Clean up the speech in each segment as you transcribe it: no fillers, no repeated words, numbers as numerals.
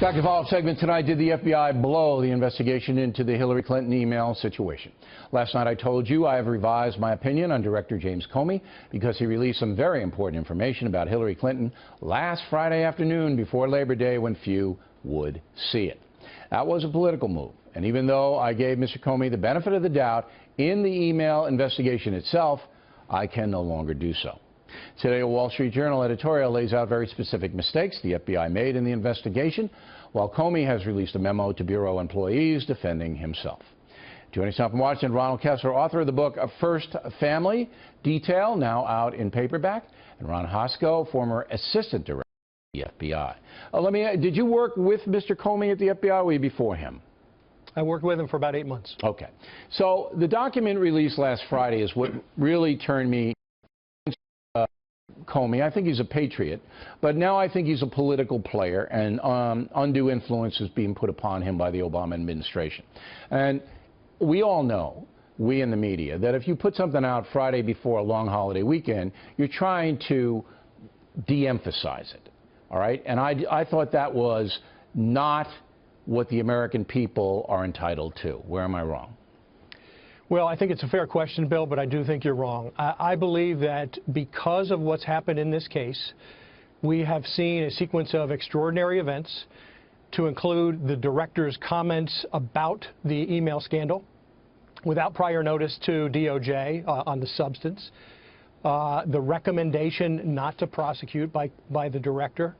Back to the follow-up segment tonight. Did the FBI blow the investigation into the Hillary Clinton email situation? Last night I told you I have revised my opinion on Director James Comey because he released some very important information about Hillary Clinton last Friday afternoon before Labor Day when few would see it. That was a political move, and even though I gave Mr. Comey the benefit of the doubt in the email investigation itself, I can no longer do so. Today, a Wall Street Journal editorial lays out very specific mistakes the FBI made in the investigation, while Comey has released a memo to Bureau employees defending himself. Joining us now from Washington, Ronald Kessler, author of the book First Family, Detail, now out in paperback, and Ron Hosko, former assistant director of the FBI. Did you work with Mr. Comey at the FBI, or were you before him? I worked with him for about 8 months. Okay. So the document released last Friday is what really turned me Comey. I think he's a patriot, but now I think he's a political player, and undue influence is being put upon him by the Obama administration. And we all know, we in the media, that if you put something out Friday before a long holiday weekend, you're trying to de-emphasize it, all right? And I thought that was not what the American people are entitled to. Where am I wrong? Well, I think it's a fair question, Bill, but I do think you're wrong. I believe that because of what's happened in this case, we have seen a sequence of extraordinary events to include the director's comments about the email scandal without prior notice to DOJ on the substance, the recommendation not to prosecute by the director,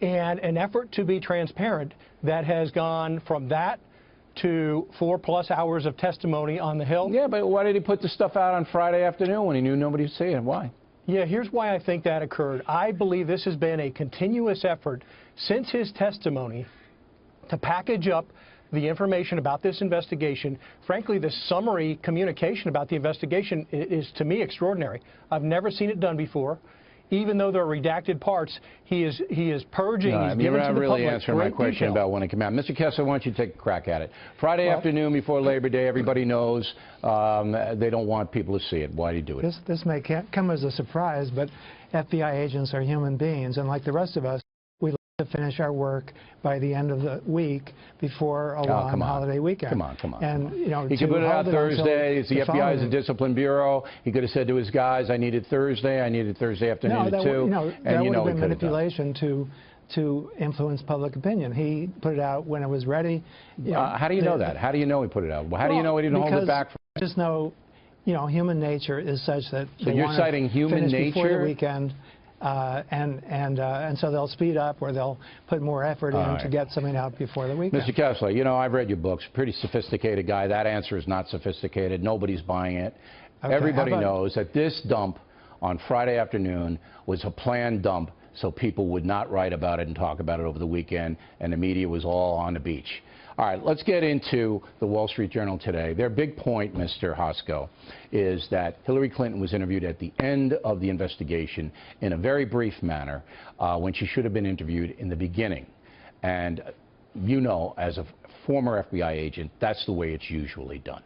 and an effort to be transparent that has gone from that to 4+ hours of testimony on the Hill. Yeah, but why did he put the stuff out on Friday afternoon when he knew nobody would see it? Why? Yeah, here's why I think that occurred. I believe this has been a continuous effort since his testimony to package up the information about this investigation. Frankly, the summary communication about the investigation is, to me, extraordinary. I've never seen it done before. Even though there are redacted parts, he is purging. No, he's giving you're not to the really public answering my question detail about when it came out. Mr. Kessler, why don't you take a crack at it? Friday afternoon before Labor Day, everybody knows they don't want people to see it. Why do you do it? This may come as a surprise, but FBI agents are human beings, and like the rest of us, we like to finish our work by the end of the week before a long holiday weekend. Come on. And, you know, he could put it out Thursday. The FBI is a discipline bureau. He could have said to his guys, I needed Thursday afternoon at 2. That would have been manipulation to influence public opinion. He put it out when it was ready. How do you know that? How do you know he put it out? How do you know he didn't hold it back? I just know, human nature is such that so you're citing human nature before the weekend. And so they'll speed up or they'll put more effort in to get something out before the weekend. Mr. Kessler, I've read your books. Pretty sophisticated guy. That answer is not sophisticated. Nobody's buying it. Okay, everybody knows that this dump on Friday afternoon was a planned dump so people would not write about it and talk about it over the weekend, and the media was all on the beach. All right, let's get into the Wall Street Journal today. Their big point, Mr. Hosko, is that Hillary Clinton was interviewed at the end of the investigation in a very brief manner when she should have been interviewed in the beginning. And as a former FBI agent, that's the way it's usually done.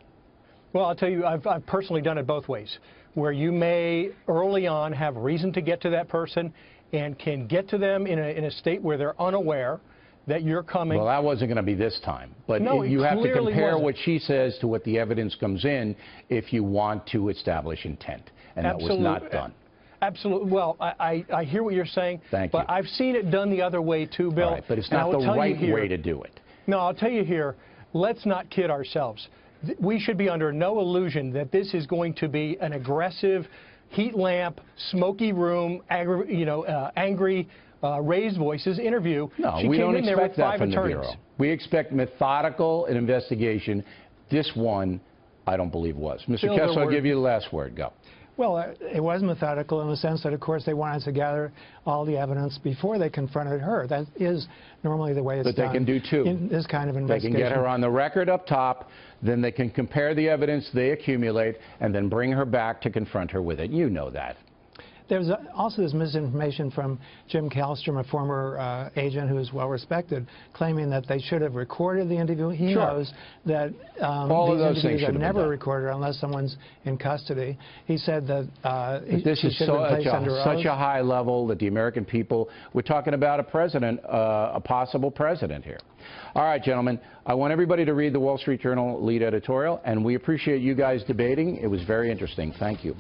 Well, I'll tell you, I've personally done it both ways, where you may early on have reason to get to that person and can get to them in a state where they're unaware that you're coming. Well, that wasn't going to be this time. But no, you have to compare what she says to what the evidence comes in if you want to establish intent. And that was not done. Absolutely. Well, I hear what you're saying. Thank you. But I've seen it done the other way, too, Bill. All right, but it's not the right way to do it. No, I'll tell you here, let's not kid ourselves. We should be under no illusion that this is going to be an aggressive, heat lamp, smoky room, angry, raised voices interview. No, we don't expect that from the Bureau. We expect methodical investigation. This one, I don't believe was. Mr. Kessler, I'll give you the last word. Go. Well, it was methodical in the sense that, of course, they wanted to gather all the evidence before they confronted her. That is normally the way it's done. But they can do two. In this kind of investigation. They can get her on the record up top, then they can compare the evidence they accumulate, and then bring her back to confront her with it. You know that. There's also this misinformation from Jim Kallstrom, a former agent who is well respected, claiming that they should have recorded the interview. He knows that these interviews are never recorded unless someone's in custody. He said that this is such a high level that the American people, we're talking about a president, a possible president here. All right, gentlemen, I want everybody to read the Wall Street Journal lead editorial, and we appreciate you guys debating. It was very interesting. Thank you.